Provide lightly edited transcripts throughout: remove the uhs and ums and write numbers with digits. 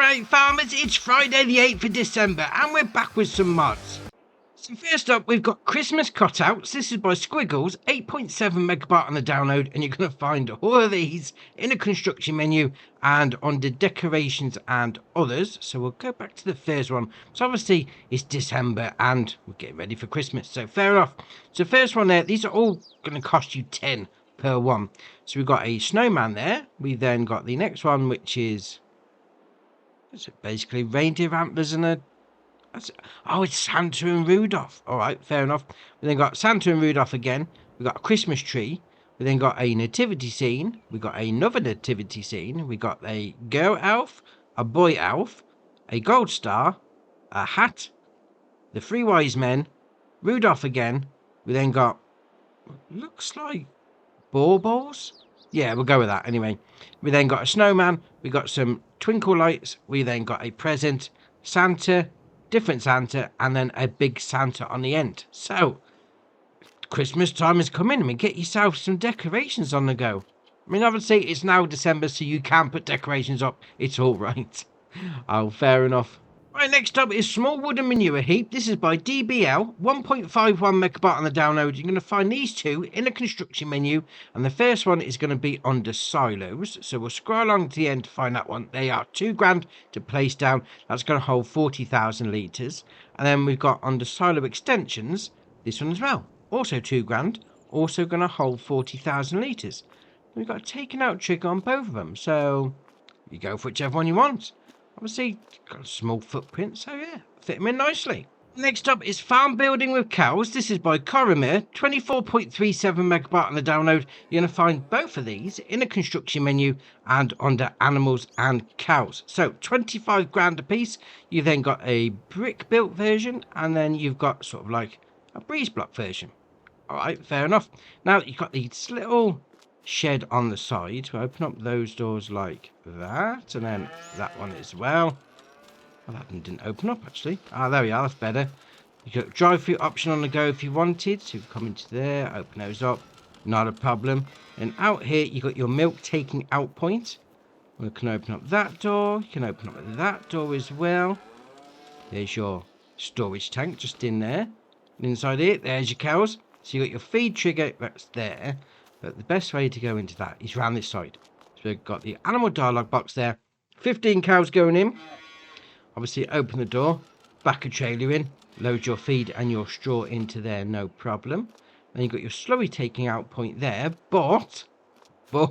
Alright farmers, it's Friday the 8th of December and we're back with some mods. So first up we've got Christmas cutouts. This is by Squiggles, 8.7 megabyte on the download, and you're going to find all of these in the construction menu and under decorations and others. So we'll go back to the first one. So obviously it's December and we're getting ready for Christmas, so fair enough. So first one there, these are all going to cost you 10 per one. So we've got a snowman there. We then got the next one, which is basically reindeer antlers and a... Oh, it's Santa and Rudolph. All right, fair enough. We then got Santa and Rudolph again. We got a Christmas tree. We then got a nativity scene. We got another nativity scene. We got a girl elf, a boy elf, a gold star, a hat, the three wise men, Rudolph again. We then got, looks like baubles. Yeah, we'll go with that anyway. We then got a snowman. We got some twinkle lights. We then got a present, Santa, different Santa, and then a big Santa on the end. So Christmas time is coming. I mean, get yourself some decorations on the go. I mean, obviously it's now December, so you can put decorations up. It's all right. Oh, fair enough. Right, next up is Small Wooden Manure Heap. This is by DBL, 1.51 megabyte on the download. You're going to find these two in the construction menu, and the first one is going to be under silos. So we'll scroll along to the end to find that one. They are £2,000 to place down. That's going to hold 40,000 litres. And then we've got under silo extensions, this one as well. Also £2,000, also going to hold 40,000 litres. We've got a taken out trigger on both of them, so you go for whichever one you want. Obviously, got a small footprint, so yeah, fit them in nicely. Next up is Farm Building with Cows. This is by Coromir, 24.37 megabyte on the download. You're going to find both of these in the construction menu and under animals and cows. So £25,000 a piece. You then got a brick built version, and then you've got sort of like a breeze block version. All right, fair enough. Now you've got these little shed on the side. We'll open up those doors like that, and then that one as well. Well, that one didn't open up actually. Ah, there we are, that's better. You got drive-through option on the go if you wanted, so you come into there, open those up, not a problem. And out here you got your milk taking out point. We can open up that door, you can open up that door as well. There's your storage tank just in there. And inside it, there's your cows. So you got your feed trigger, that's there. But the best way to go into that is round this side. So we've got the animal dialogue box there. 15 cows going in. Obviously open the door, back a trailer in, load your feed and your straw into there, no problem. Then you've got your slurry taking out point there, but we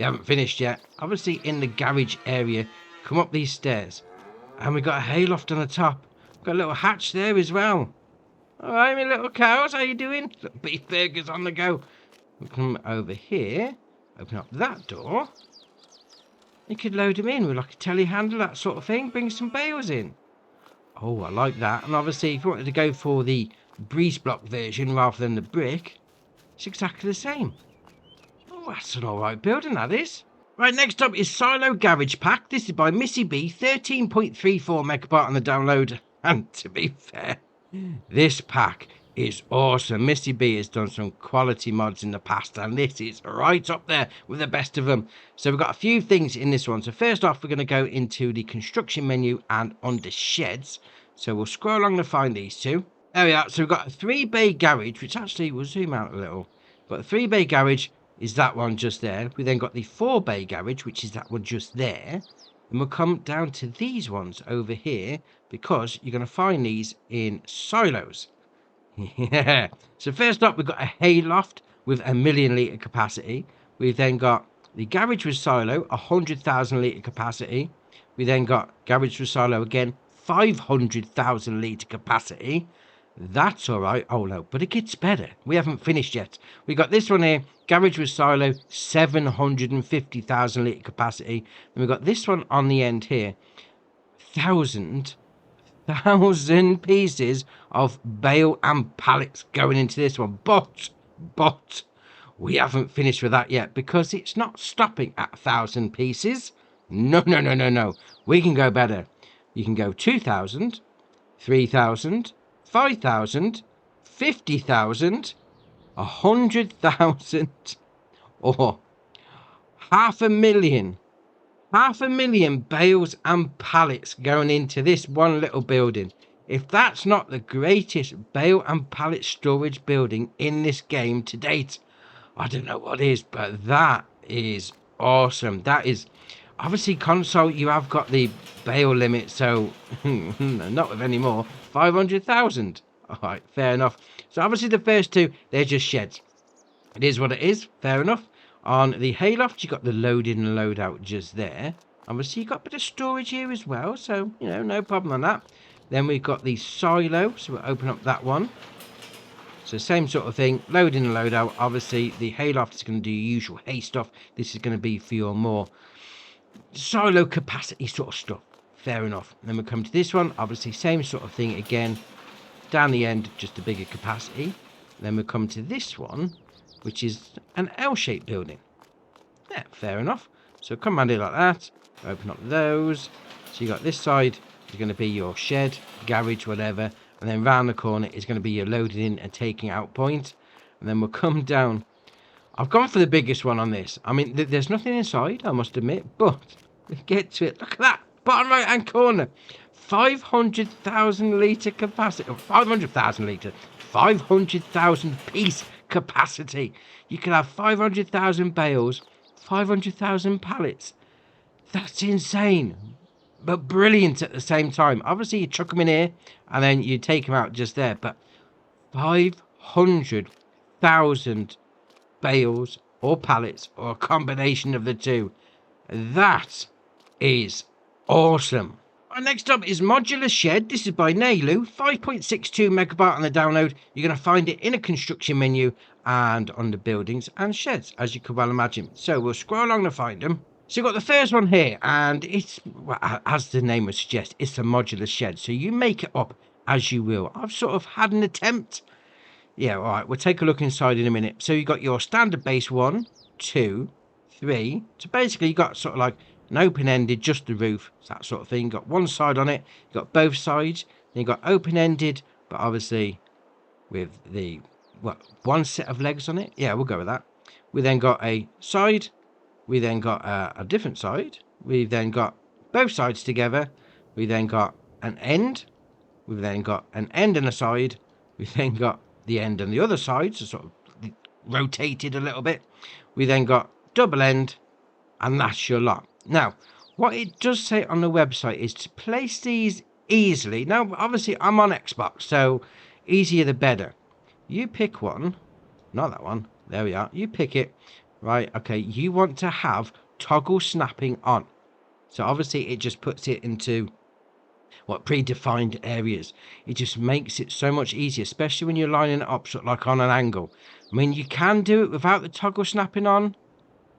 haven't finished yet. Obviously in the garage area, come up these stairs. And we've got a hayloft on the top. Got a little hatch there as well. Alright, my little cows, how you doing? Little beef burgers on the go. We'll come over here, open up that door. You could load them in with like a telehandler, that sort of thing. Bring some bales in. Oh, I like that. And obviously, if you wanted to go for the breeze block version rather than the brick, it's exactly the same. Oh, that's an alright building, that is. Right, next up is Silo Garage Pack. This is by Missy B, 13.34 megabyte on the download. And to be fair, this pack is awesome. Missy B has done some quality mods in the past, and this is right up there with the best of them. So we've got a few things in this one. So first off, we're going to go into the construction menu and under sheds. So we'll scroll along to find these two. There we are. So we've got a 3-bay garage, which actually we'll zoom out a little. But the 3-bay garage is that one just there. We then got the 4-bay garage, which is that one just there. And we'll come down to these ones over here, because you're going to find these in silos. Yeah. So first up, we've got a hayloft with 1,000,000 litre capacity. We've then got the garage with silo, 100,000 litre capacity. We then got garage with silo again, 500,000 litre capacity. That's all right. Oh no, but it gets better. We haven't finished yet. We got this one here, garage with silo, 750,000 litre capacity. And we've got this one on the end here, 1,000 pieces of bale and pallets going into this one, but we haven't finished with that yet, because it's not stopping at 1,000 pieces. No, we can go better. You can go 2,000, 3,000, 5,000, 50,000, 100,000, or 500,000 500,000 bales and pallets going into this one little building. If that's not the greatest bale and pallet storage building in this game to date, I don't know what is, but that is awesome. That is obviously console. You have got the bale limit, so not with any more. 500,000. All right, fair enough. So obviously the first two, they're just sheds. It is what it is. Fair enough. On the hayloft, you got the load in and load out just there. Obviously, you got a bit of storage here as well, so you know, no problem on that. Then we've got the silo, so we'll open up that one. So same sort of thing, load in and load out. Obviously, the hayloft is going to do your usual hay stuff. This is going to be for your more silo capacity sort of stuff. Fair enough. And then we come to this one. Obviously, same sort of thing again. Down the end, just a bigger capacity. Then we come to this one, which is an L-shaped building. Yeah, fair enough. So come around here like that. Open up those. So you got this side is going to be your shed, garage, whatever. And then round the corner is going to be your loading in and taking out point. And then we'll come down. I've gone for the biggest one on this. I mean, there's nothing inside, I must admit. But we get to it. Look at that. Bottom right hand corner. 500,000 litre capacity. 500,000 litre. 500,000 piece capacity. You can have 500,000 bales. 500,000 pallets. That's insane. But brilliant at the same time. Obviously, you chuck them in here and then you take them out just there. But 500,000 bales or pallets or a combination of the two. That is awesome. Right, next up is Modular Shed. This is by Nailu. 5.62 megabyte on the download. You're going to find it in a construction menu and under buildings and sheds, as you could well imagine. So we'll scroll along to find them. So you've got the first one here, and it's, well, as the name would suggest, it's a modular shed. So you make it up as you will. I've sort of had an attempt. Yeah, all right, we'll take a look inside in a minute. So you've got your standard base 1, 2, 3. So basically you've got sort of like an open-ended, just the roof, that sort of thing. You've got one side on it, you've got both sides. Then you've got open-ended, but obviously with the, what, one set of legs on it? Yeah, we'll go with that. We then got a side. We then got a different side. We've then got both sides together. We then got an end. We've then got an end and a side. We've then got the end and the other side, so sort of rotated a little bit. We then got double end, and that's your lot. Now, what it does say on the website is to place these easily. Now, obviously, I'm on Xbox, so easier the better. You pick one. Not that one. There we are. You pick it. Right, okay, you want to have toggle snapping on. So obviously it just puts it into what predefined areas. It just makes it so much easier, especially when you're lining it up sort of like on an angle. I mean, you can do it without the toggle snapping on,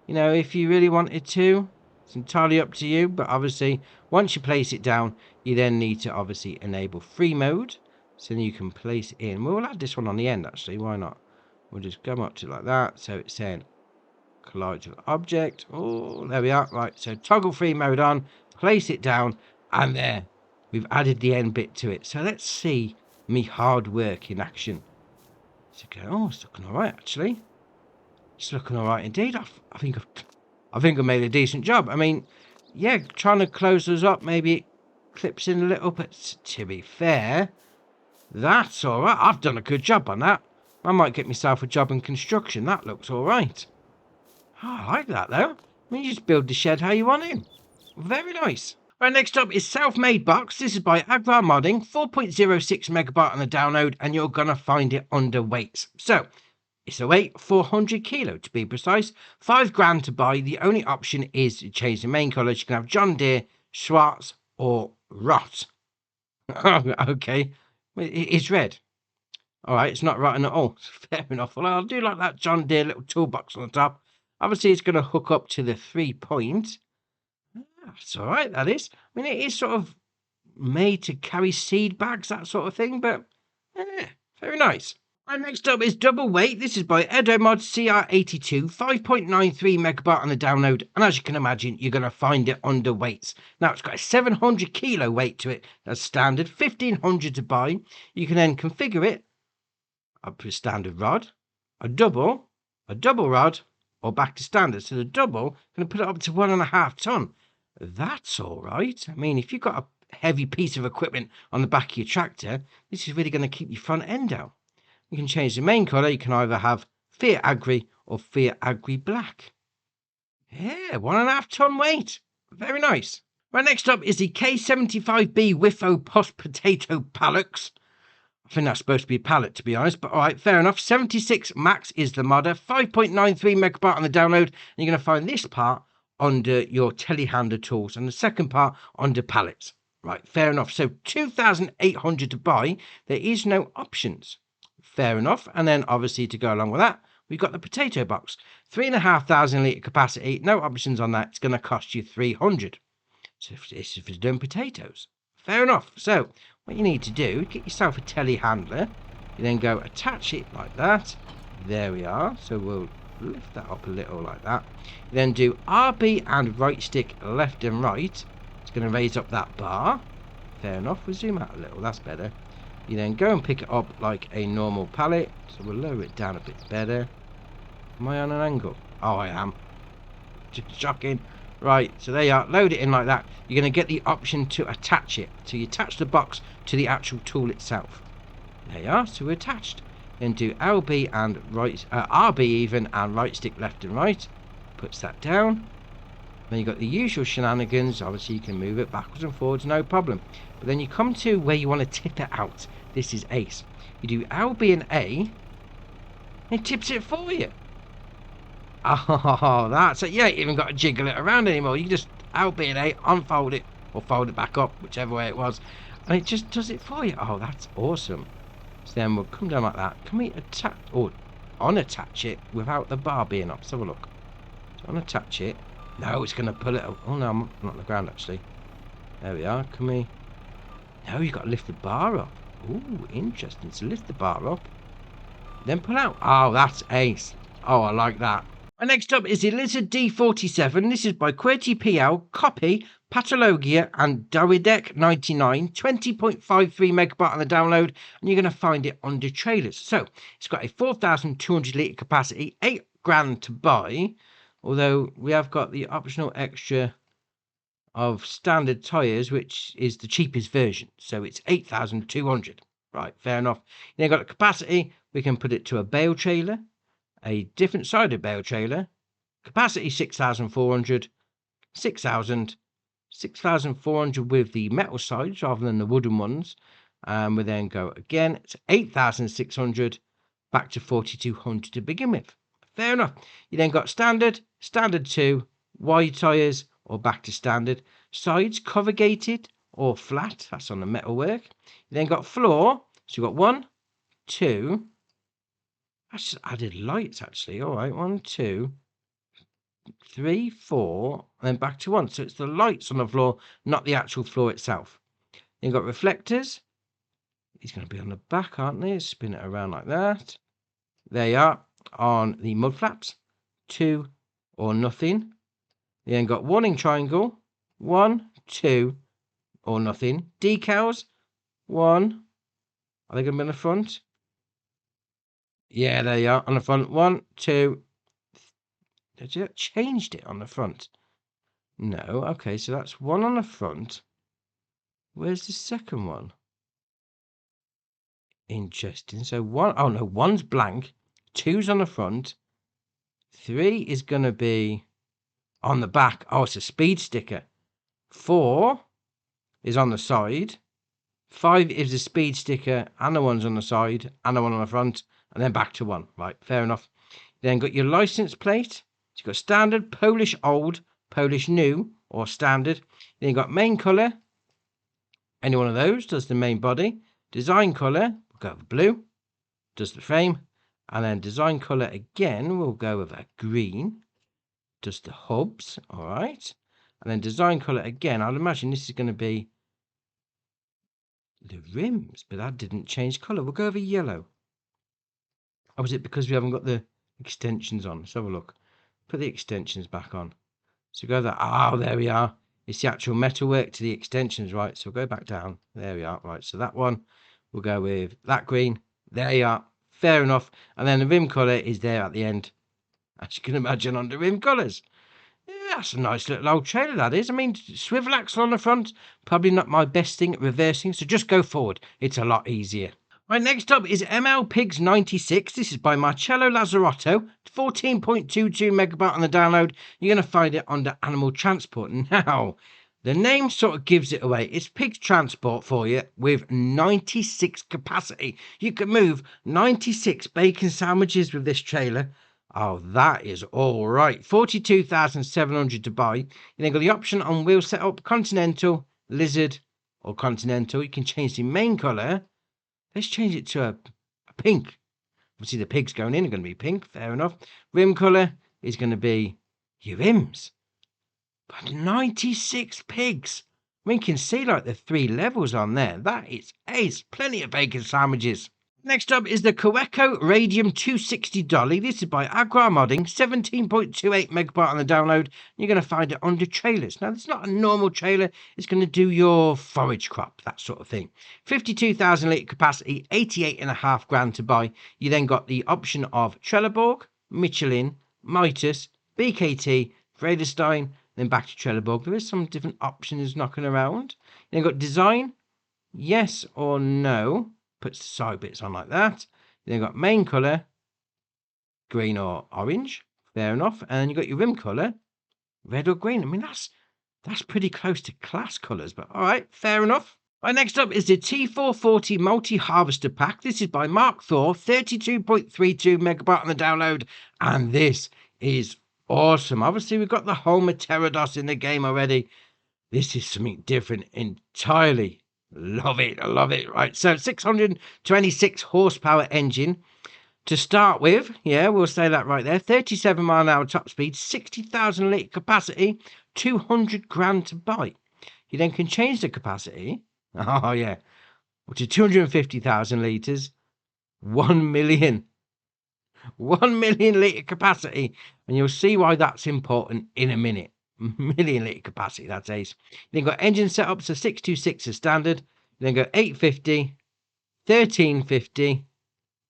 you know, if you really wanted to. It's entirely up to you, but obviously once you place it down, you then need to obviously enable free mode. So then you can place it in. We'll add this one on the end actually, why not? We'll just come up to it like that. So it's saying collide with object. Oh, there we are. Right, so toggle free mode on, place it down, and there we've added the end bit to it. So let's see me hard work in action. It's okay. Oh, it's looking all right actually. It's looking all right indeed. I think I made a decent job. I mean, yeah, trying to close those up, maybe it clips in a little, but to be fair, that's all right. I've done a good job on that. I might get myself a job in construction. That looks all right. Oh, I like that though. I mean, you just build the shed how you want it. Very nice. Right, next up is Self-Made Box. This is by Agrar Modding. 4.06 megabyte on the download, and you're going to find it under weights. So, it's a weight 400 kilo to be precise. 5 grand to buy. The only option is to change the main colours. You can have John Deere, Schwarz, or Rot. Okay. It's red. All right, it's not rotten at all. Fair enough. Well, I'll do like that John Deere little toolbox on the top. Obviously, it's going to hook up to the 3-point. That's all right, that is. I mean, it is sort of made to carry seed bags, that sort of thing, but very nice. Right, next up is Double Weight. This is by Edomod CR82, 5.93 megabyte on the download, and as you can imagine, you're going to find it under weights. Now, it's got a 700 kilo weight to it. That's standard, 1,500 to buy. You can then configure it up to a standard rod, a double rod, or back to standard. So the double, going to put it up to 1.5 ton. That's all right. I mean, if you've got a heavy piece of equipment on the back of your tractor, this is really going to keep your front end out. You can change the main colour. You can either have Fiat Agri or Fiat Agri Black. Yeah, 1.5 ton weight. Very nice. Right, next up is the K75B Wiffo Post Potato Pallets. I think that's supposed to be a pallet, to be honest, but all right, fair enough. 76 max is the modder, 5.93 megabyte on the download, and you're going to find this part under your telehandler tools and the second part under pallets. Right, fair enough. So 2,800 to buy. There is no options. Fair enough. And then obviously to go along with that, we've got the potato box. 3,500 litre capacity, no options on that. It's going to cost you 300. So if it's doing potatoes. Fair enough. So what you need to do, get yourself a telehandler. You then go attach it like that. There we are. So we'll lift that up a little like that. You then do RB and right stick left and right. It's going to raise up that bar. Fair enough. We'll zoom out a little. That's better. You then go and pick it up like a normal pallet. So we'll lower it down a bit better. Am I on an angle? Oh, I am. Just shocking. Right, so there you are. Load it in like that. You're going to get the option to attach it. So you attach the box to the actual tool itself. There you are. So we're attached. Then do LB and right, RB even and right stick left and right. Puts that down. Then you've got the usual shenanigans. Obviously you can move it backwards and forwards, no problem. But then you come to where you want to tip it out. This is ace. You do LB and A. And it tips it for you. Oh, that's it. You ain't even got to jiggle it around anymore. You just LB and A, unfold it, or fold it back up, whichever way it was. And it just does it for you. Oh, that's awesome. So then we'll come down like that. Can we attach or unattach it without the bar being up? Let's have a look. So unattach it. No, it's going to pull it up. Oh, no, I'm not on the ground, actually. There we are. Can we... No, you've got to lift the bar up. Ooh, interesting. So lift the bar up. Then pull out. Oh, that's ace. Oh, I like that. And next up is the Lizard D47. This is by QWERTY PL, Copy, Patologia, and Dawidek 99. 20.53 megabyte on the download, and you're going to find it under trailers. So it's got a 4,200 litre capacity, £8,000 to buy. Although we have got the optional extra of standard tyres, which is the cheapest version. So it's 8,200. Right, fair enough. Then got the capacity. We can put it to a bale trailer, a different sided bale trailer. Capacity 6,400, 6,000, 6,400 with the metal sides rather than the wooden ones. And we then go again. It's 8,600 back to 4,200 to begin with. Fair enough. You then got standard, standard 2, wide tyres or back to standard. Sides corrugated or flat. That's on the metalwork. You then got floor. So you've got 1, 2. I just added lights actually. All right, 1, 2, 3, 4, and then back to 1. So it's the lights on the floor, not the actual floor itself. Then you've got reflectors. These going to be on the back, aren't they? Spin it around like that. There you are. On the mud flaps, 2 or nothing. You then got warning triangle, 1, 2 or nothing. Decals, 1. Are they going to be on the front? Yeah, there you are on the front. 1, 2. Did you changed it on the front? No. Okay, so that's 1 on the front. Where's the second one? Interesting. So 1. Oh no, 1's blank. 2's on the front. 3 is going to be on the back. Oh, it's a speed sticker. 4 is on the side. 5 is a speed sticker and the one's on the side and the one on the front. And then back to 1. Right, fair enough. Then got your license plate. You've got standard, Polish old, Polish new, or standard. Then you've got main colour. Any one of those does the main body. Design colour, we'll go with blue. Does the frame. And then design colour again, we'll go with a green. Does the hubs, all right. And then design colour again, I'd imagine this is going to be the rims, but that didn't change colour. We'll go over yellow. Or was it because we haven't got the extensions on? Let's have a look. Put the extensions back on. So go there. Oh, there we are. It's the actual metalwork to the extensions, right? So we'll go back down. There we are. Right, so that one, we'll go with that green. There you are. Fair enough. And then the rim colour is there at the end. As you can imagine on the rim colours. Yeah, That's a nice little old trailer, that is. I mean, swivel axle on the front, probably not my best thing at reversing, so just go forward. It's a lot easier. Right, next up is ML Pigs 96. This is by Marcello Lazzarotto. 14.22 megabyte on the download. You're going to find it under Animal Transport. Now, the name sort of gives it away. It's Pigs Transport for you with 96 capacity. You can move 96 bacon sandwiches with this trailer. Oh, that is all right. 42,700 to buy. You then got the option on wheel setup, Continental, Lizard, or Continental. You can change the main colour. Let's change it to a pink. Obviously, the pigs going in are going to be pink. Fair enough. Rim colour is going to be your rims. But 96 pigs. We can see like the 3 levels on there. That is ace. Plenty of bacon sandwiches. Next up is the Coeco Radium 260 Dolly. This is by Agua Modding, 17.28 megabyte on the download. You're going to find it under trailers. Now, it's not a normal trailer. It's going to do your forage crop, that sort of thing. 52,000 litre capacity, 88.5 grand to buy. You then got the option of Trelleborg, Michelin, Mitas, BKT, Vredestein, then back to Trelleborg. There is some different options knocking around. Then got design, yes or no. Puts the side bits on like that. Then you've got main colour, green or orange. Fair enough. And then you've got your rim colour, red or green. I mean, that's pretty close to class colours, but all right, fair enough. Right, next up is the T440 Multi-Harvester Pack. This is by Mark Thor, 32.32 megabyte on the download. And this is awesome. Obviously, we've got the Homer Pterodos in the game already. This is something different entirely. Love it, I love it. Right, so 626 horsepower engine to start with. Yeah, we'll say that right there. 37 mile an hour top speed, 60,000 litre capacity, 200 grand to buy. You then can change the capacity. Oh, yeah. To 250,000 litres, 1 million. 1 million litre capacity. And you'll see why that's important in a minute. Million litre capacity, that's ace. Then got engine setup, so 626 as standard. Then go 850, 1350,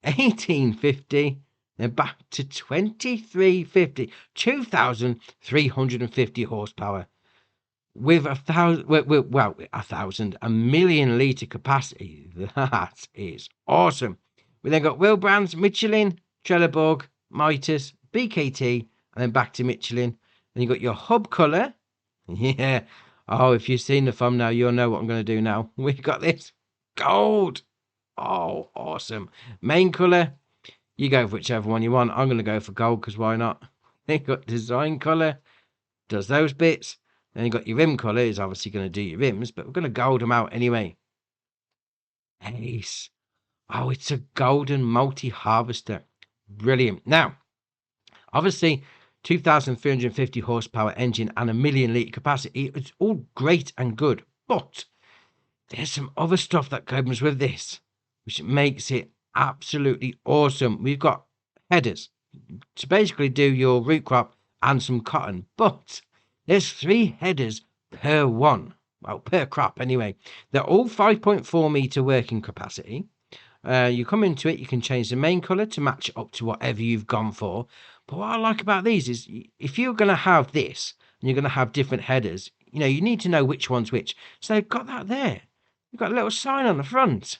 1850, then back to 2350, 2,350 horsepower with a million litre capacity. That is awesome. We then got wheel brands, Michelin, Trelleborg, Mitas, BKT, and then back to Michelin. Then you got your hub colour. Yeah. Oh, if you've seen the thumbnail, you'll know what I'm going to do now. We got this gold. Oh, awesome. Main colour. You go for whichever one you want. I'm going to go for gold because why not? Then you got design colour. Does those bits. Then you got your rim colour. Is obviously going to do your rims, but we're going to gold them out anyway. Ace. Oh, it's a golden multi-harvester. Brilliant. Now, obviously, 2,350 horsepower engine and a million litre capacity. It's all great and good, but there's some other stuff that comes with this, which makes it absolutely awesome. We've got headers to basically do your root crop and some cotton, but there's 3 headers per one. Well, per crop anyway. They're all 5.4 metre working capacity. You come into it, you can change the main colour to match up to whatever you've gone for. But what I like about these is if you're going to have this and you're going to have different headers, you need to know which one's which. So they've got that there. You've got a little sign on the front.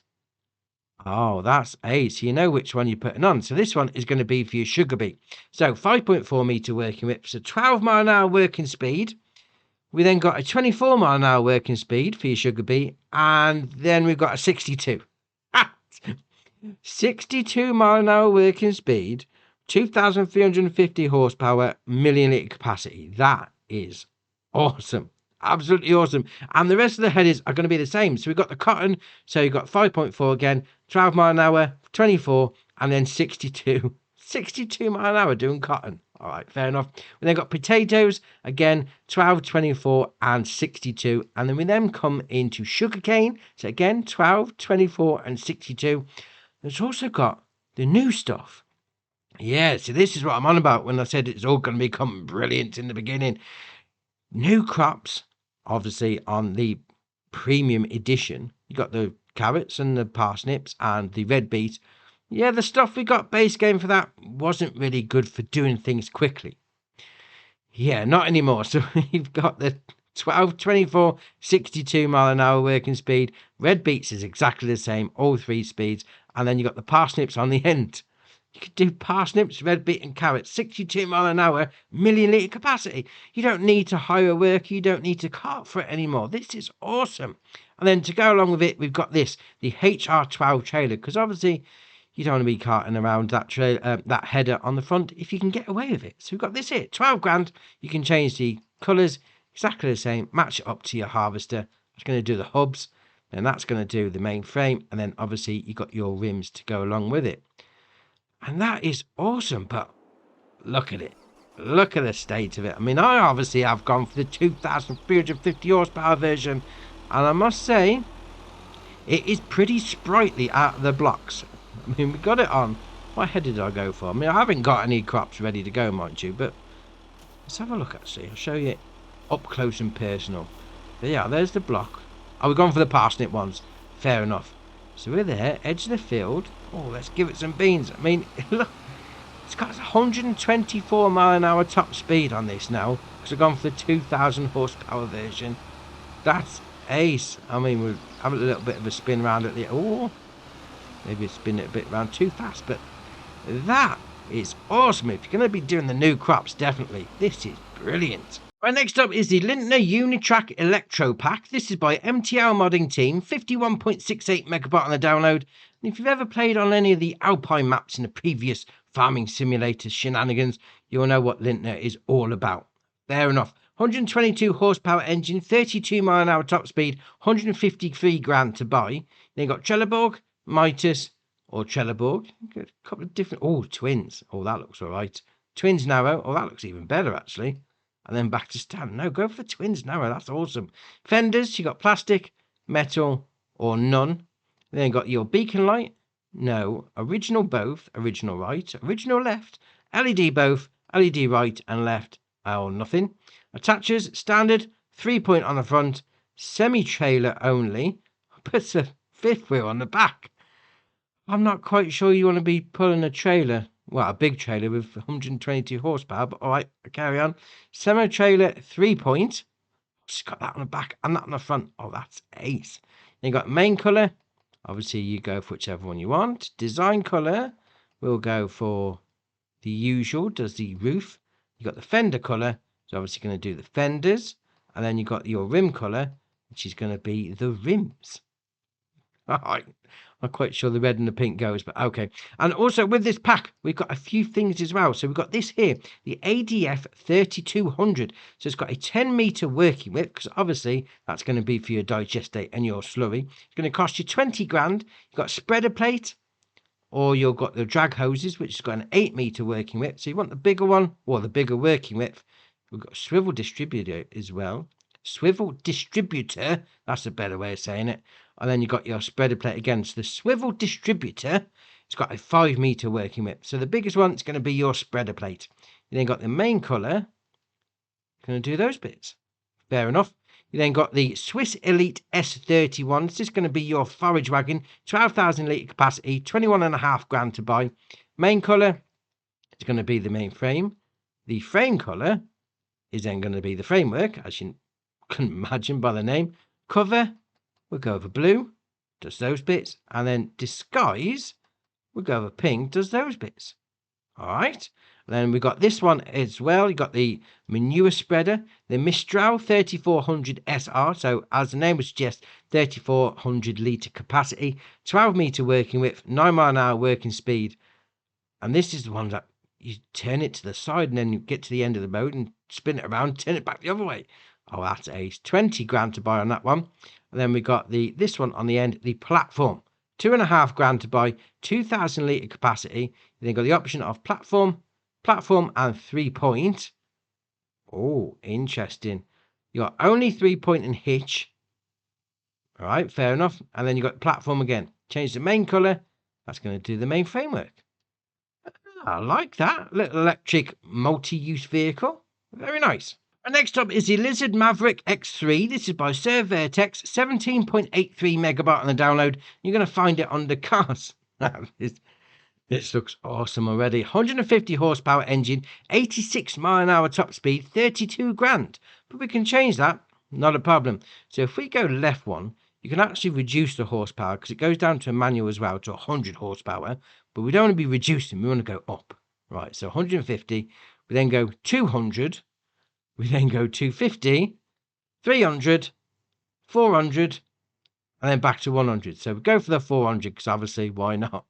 Oh, that's ace. You know which one you're putting on. So this one is going to be for your sugar beet. So 5.4 metre working width, so 12 mile an hour working speed. We then got a 24 mile an hour working speed for your sugar beet. And then we've got a 62. 62 mile an hour working speed, 2,350 horsepower, million litre capacity. That is awesome. Absolutely awesome. And the rest of the headers are going to be the same. So we've got the cotton. So you've got 5.4 again, 12 mile an hour, 24, and then 62. 62 mile an hour doing cotton. All right, fair enough. We then got potatoes, again, 12, 24, and 62. And then we then come into sugarcane. So again, 12, 24, and 62. It's also got the new stuff. Yeah, so this is what I'm on about when I said it's all going to become brilliant in the beginning. New crops, obviously, on the premium edition. You got the carrots and the parsnips and the red beet. Yeah, the stuff we got base game for that wasn't really good for doing things quickly. Yeah, not anymore. So you've got the 12, 24, 62 mph working speed. Red beets is exactly the same, all three speeds. And then you've got the parsnips on the end. You could do parsnips, red beet and carrots, 62 mph, million litre capacity. You don't need to hire a worker. You don't need to cart for it anymore. This is awesome. And then to go along with it, we've got this, the HR12 trailer, because obviously you don't want to be carting around that header on the front if you can get away with it. So we've got this here, 12 grand. You can change the colours exactly the same, match it up to your harvester. That's going to do the hubs, and that's going to do the main frame, and then obviously you got your rims to go along with it. And that is awesome, but look at it. Look at the state of it. I mean, I obviously have gone for the 2,350 horsepower version, and I must say, it is pretty sprightly out of the blocks. I mean, we got it on. What header did I go for? I mean, I haven't got any crops ready to go, mind you, but let's have a look, actually. I'll show you up close and personal. But yeah, there's the block. Oh, we're going for the parsnip ones. Fair enough. So we're there, edge of the field. Oh, let's give it some beans. I mean, look, it's got 124 mph top speed on this now, because I've gone for the 2,000 horsepower version. That's ace. I mean, we'll have a little bit of a spin around at the... Oh, maybe spin it a bit around too fast, but that is awesome. If you're going to be doing the new crops, definitely. This is brilliant. Right, next up is the Lintner Unitrack Electro Pack. This is by MTL Modding Team, 51.68 megabyte on the download. And if you've ever played on any of the Alpine maps in the previous farming simulator shenanigans, you'll know what Lintner is all about. Fair enough. 122 horsepower engine, 32 mph top speed, 153 grand to buy. Then you've got Trelleborg, Mitas, or Trelleborg. A couple of different... Oh, twins. Oh, that looks all right. Twins narrow. Oh, that looks even better, actually. And then back to stand. No, go for the twins narrow. That's awesome. Fenders, you got plastic, metal, or none. Then you got your beacon light. No. Original both. Original right. Original left. LED both. LED right and left. Oh, nothing. Attachers, standard. 3-point on the front. Semi-trailer only. Puts a fifth wheel on the back. I'm not quite sure you want to be pulling a trailer. Well, a big trailer with 122 horsepower, but all right, carry on. Semi-trailer 3-point. Just got that on the back and that on the front. Oh, that's ace. Then you got main colour. Obviously, you go for whichever one you want. Design colour. We'll go for the usual, does the roof. You got the fender colour. So obviously going to do the fenders. And then you got your rim colour, which is going to be the rims. All right. I'm not quite sure the red and the pink goes, but okay. And also with this pack, we've got a few things as well. So we've got this here, the ADF 3200. So it's got a 10-meter working width, because obviously that's going to be for your digestate and your slurry. It's going to cost you 20 grand. You've got a spreader plate, or you've got the drag hoses, which has got an 8-meter working width. So you want the bigger one, or the bigger working width. We've got a swivel distributor as well. Swivel distributor, that's a better way of saying it. And then you've got your spreader plate again. So the swivel distributor, it's got a 5-meter working width. So the biggest one is going to be your spreader plate. You then got the main colour. Going to do those bits. Fair enough. You then got the Swiss Elite S31. This is going to be your forage wagon. 12,000 litre capacity. 21.5 grand to buy. Main colour is going to be the main frame. The frame colour is then going to be the framework, as you can imagine by the name. Cover, we'll go over blue, does those bits. And then disguise, we'll go over pink, does those bits. All right. Then we've got this one as well. You've got the manure spreader, the Mistral 3400 SR. So as the name would suggest, 3400 litre capacity, 12-meter working width, 9 mph working speed. And this is the one that you turn it to the side and then you get to the end of the boat and spin it around, turn it back the other way. Oh, that's ace. 20 grand to buy on that one. And then we got this one on the end, the platform. 2.5 grand to buy, 2,000 litre capacity. You then got the option of platform and 3-point. Oh, interesting. You got only 3-point and hitch. All right, fair enough. And then you got platform again. Change the main colour. That's going to do the main framework. I like that. Little electric multi-use vehicle. Very nice. And next up is the Lizard Maverick X3. This is by Sir Vertex, 17.83 megabyte on the download. You're going to find it under cars. This This looks awesome already. 150 horsepower engine, 86 mile an hour top speed, 32 grand. But we can change that, not a problem. So if we go left one, you can actually reduce the horsepower because it goes down to a manual as well to 100 horsepower. But we don't want to be reducing, we want to go up. Right, so 150, we then go 200, we then go 250, 300, 400, and then back to 100. So we go for the 400 because obviously, why not?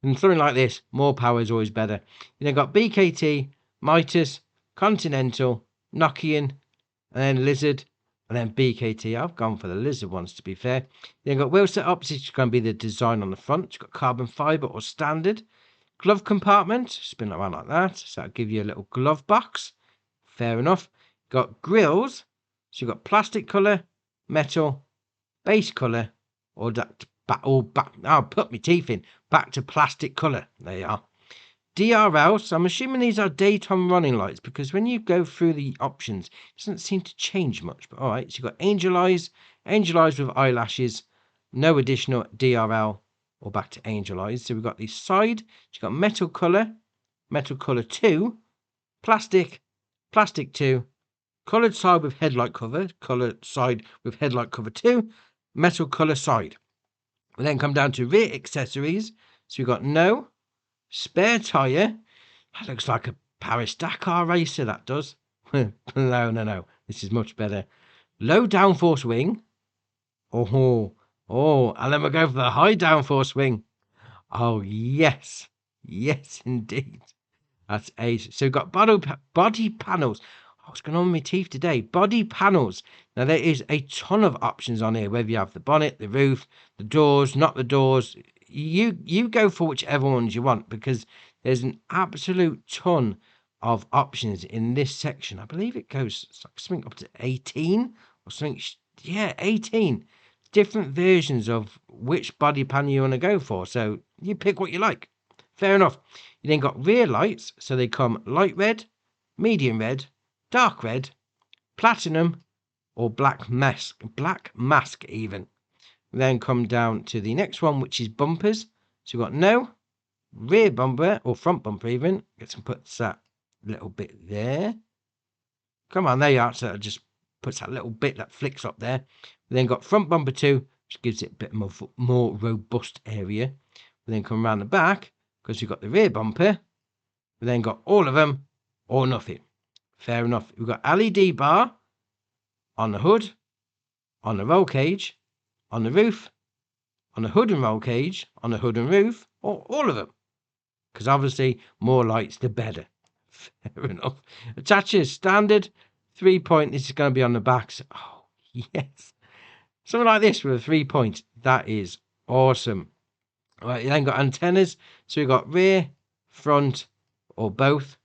And something like this, more power is always better. You then got BKT, Midas, Continental, Nokian, and then Lizard, and then BKT. I've gone for the Lizard ones, to be fair. You then got wheel setups, which is going to be the design on the front. You've got carbon fibre or standard. Glove compartment, spin it around like that. So that'll give you a little glove box. Fair enough. Got grills. So you've got plastic colour, metal, base colour, or that. I'll put my teeth in. Back to plastic colour. There you are. DRL. So I'm assuming these are daytime running lights because when you go through the options, it doesn't seem to change much. But all right. So you've got angel eyes with eyelashes. No additional DRL or back to angel eyes. So we've got the side. You've got metal colour 2, plastic 2, coloured side with headlight cover, coloured side with headlight cover 2, metal colour side. We then come down to rear accessories. So we've got no spare tyre. That looks like a Paris Dakar racer, that does. No. This is much better. Low downforce wing. And then we'll go for the high downforce wing. Oh, yes. Yes, indeed. That's ace. So we've got body panels. What's going on with my teeth today? Body panels. Now, there is a ton of options on here, whether you have the bonnet, the roof, the doors, not the doors. You go for whichever ones you want because there's an absolute ton of options in this section. I believe it goes something up to 18 or something. Yeah, 18 different versions of which body panel you want to go for. So you pick what you like. Fair enough. You then got rear lights. So they come light red, medium red, dark red, platinum, or black mask even. We then come down to the next one, which is bumpers. So we've got no rear bumper or front bumper even. Get some puts that little bit there. Come on, there you are. So it just puts that little bit that flicks up there. We then got front bumper 2, which gives it a bit more robust area. We then come around the back because we've got the rear bumper. We then got all of them or nothing. Fair enough. We've got LED bar on the hood, on the roll cage, on the roof, on the hood and roll cage, on the hood and roof, or all of them. Because obviously, more lights, the better. Fair enough. Attaches, standard, 3-point. This is going to be on the backs. Oh, yes. Something like this with a 3-point. That is awesome. All right, you then got antennas. So we've got rear, front, or both.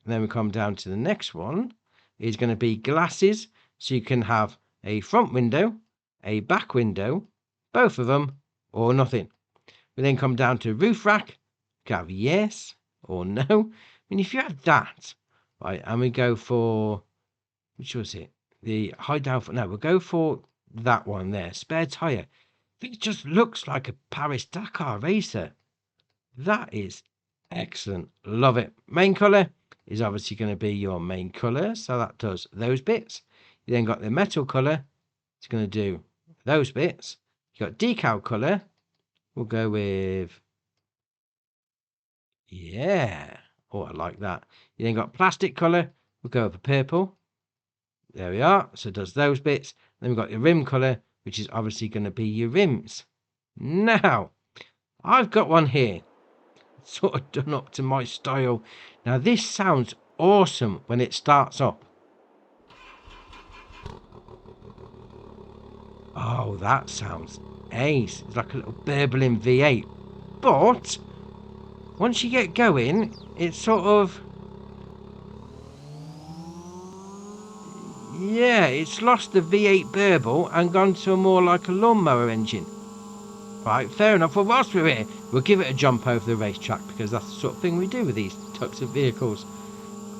And then we come down to the next one. Is going to be glasses. So you can have a front window, a back window, both of them, or nothing. We then come down to roof rack. You can have yes or no. I mean, if you had that, right, and we go for, which was it? The high downforce. No, we'll go for that one there. Spare tyre. I think it just looks like a Paris Dakar racer. That is excellent. Love it. Main colour is obviously going to be your main colour. So that does those bits. You then got the metal colour. It's going to do those bits. You got decal colour. We'll go with, yeah. Oh, I like that. You then got plastic colour. We'll go for purple. There we are. So it does those bits. Then we've got your rim colour, which is obviously going to be your rims. Now, I've got one here. Sort of done up to my style. Now, this sounds awesome when it starts up. Oh, that sounds ace. It's like a little burbling V8. But once you get going, it's sort of, yeah, it's lost the V8 burble and gone to a more like a lawnmower engine. Right, fair enough. Well, whilst we're here, we'll give it a jump over the racetrack because that's the sort of thing we do with these types of vehicles.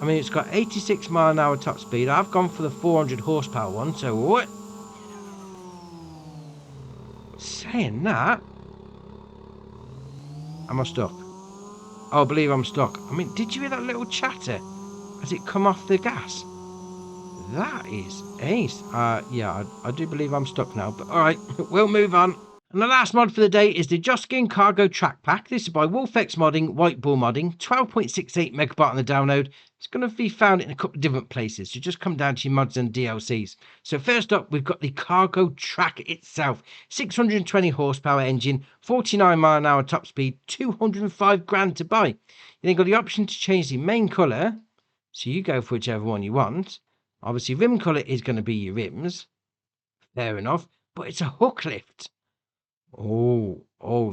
I mean, it's got 86 mile an hour top speed. I've gone for the 400 horsepower one, so what? Saying that, am I stuck? Oh, I believe I'm stuck. I mean, did you hear that little chatter as it come off the gas? That is ace. Yeah, I do believe I'm stuck now, but alright, we'll move on. And the last mod for the day is the Joskin Cargo Track Pack. This is by Wolfex Modding, White Bull Modding, 12.68 megabyte on the download. It's going to be found in a couple of different places, so just come down to your mods and DLCs. So first up, we've got the Cargo Track itself. 620 horsepower engine, 49 mile an hour top speed, 205 grand to buy. You then got the option to change the main colour, so you go for whichever one you want. Obviously, rim colour is going to be your rims. Fair enough, but it's a hook lift. Oh,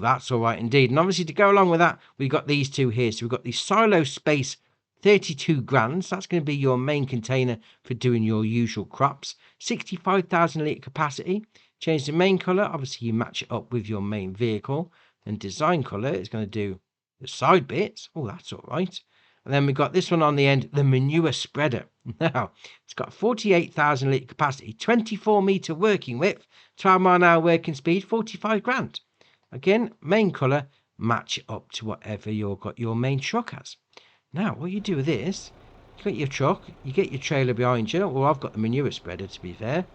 that's all right indeed. And obviously, to go along with that, we've got these two here. So we've got the Silo Space 32 grand. So that's going to be your main container for doing your usual crops. 65,000 litre capacity. Change the main colour. Obviously, you match it up with your main vehicle. And design colour is going to do the side bits. Oh, that's all right. And then we've got this one on the end, the manure spreader. Now, it's got 48,000 litre capacity, 24 metre working width, 12 mile an hour working speed, 45 grand. Again, main colour, match it up to whatever you've got your main truck has. Now, what you do with this, you get your truck, you get your trailer behind you, or I've got the manure spreader to be fair,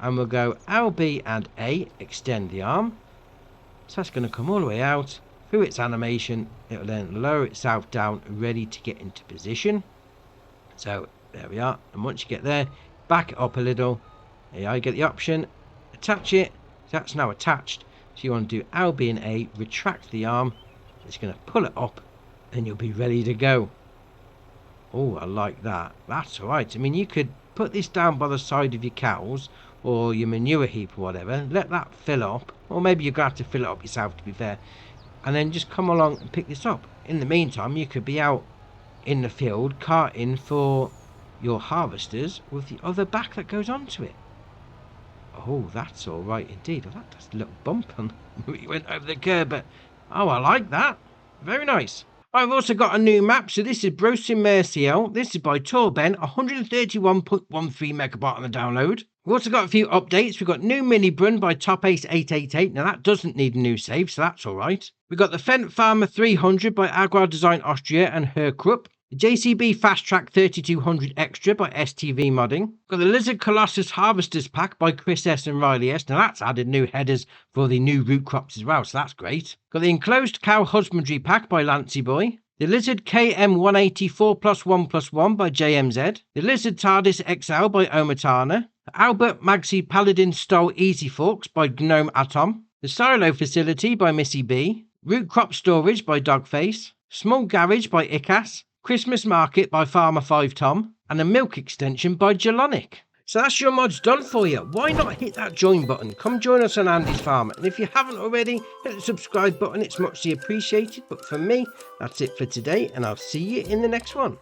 and we'll go LB and A, extend the arm. So that's going to come all the way out. Through its animation, it'll then lower itself down, ready to get into position. So there we are. And once you get there, back it up a little. There you get the option, attach it. So that's now attached. So you want to do LB and A, retract the arm. It's going to pull it up, and you'll be ready to go. Oh, I like that. That's all right. I mean, you could put this down by the side of your cows or your manure heap or whatever. Let that fill up, or maybe you're going to have to fill it up yourself, to be fair. And then just come along and pick this up. In the meantime, you could be out in the field carting for your harvesters with the other back that goes onto it. Oh, that's all right indeed. Oh, that does a little bump and we went over the curb, but oh, I like that. Very nice. I've also got a new map. So this is Brosin Merciel. This is by Torben, 131.13 megabyte on the download. We've also got a few updates. We've got new Mini Brun by Top Ace 888. Now that doesn't need a new save, so that's all right. We've got the Fendt Farmer 300 by Agrar Design Austria and Herkrupp. The JCB Fast Track 3200 Extra by STV Modding. We've got the Lizard Colossus Harvesters Pack by Chris S and Riley S. Now that's added new headers for the new root crops as well, so that's great. Got the Enclosed Cow Husbandry Pack by Lancey Boy. The Lizard KM180 4+1+1 by JMZ. The Lizard TARDIS XL by Omatana. The Albert Magsy Paladin Stole Easy Forks by Gnome Atom. The Silo Facility by Missy B. Root Crop Storage by Dogface. Small Garage by Icas. Christmas Market by Farmer 5 Tom. And a Milk Extension by Jelonic. So that's your mods done for you. Why not hit that join button? Come join us on Andy's Farm. And if you haven't already, hit the subscribe button. It's muchly appreciated. But for me, that's it for today. And I'll see you in the next one.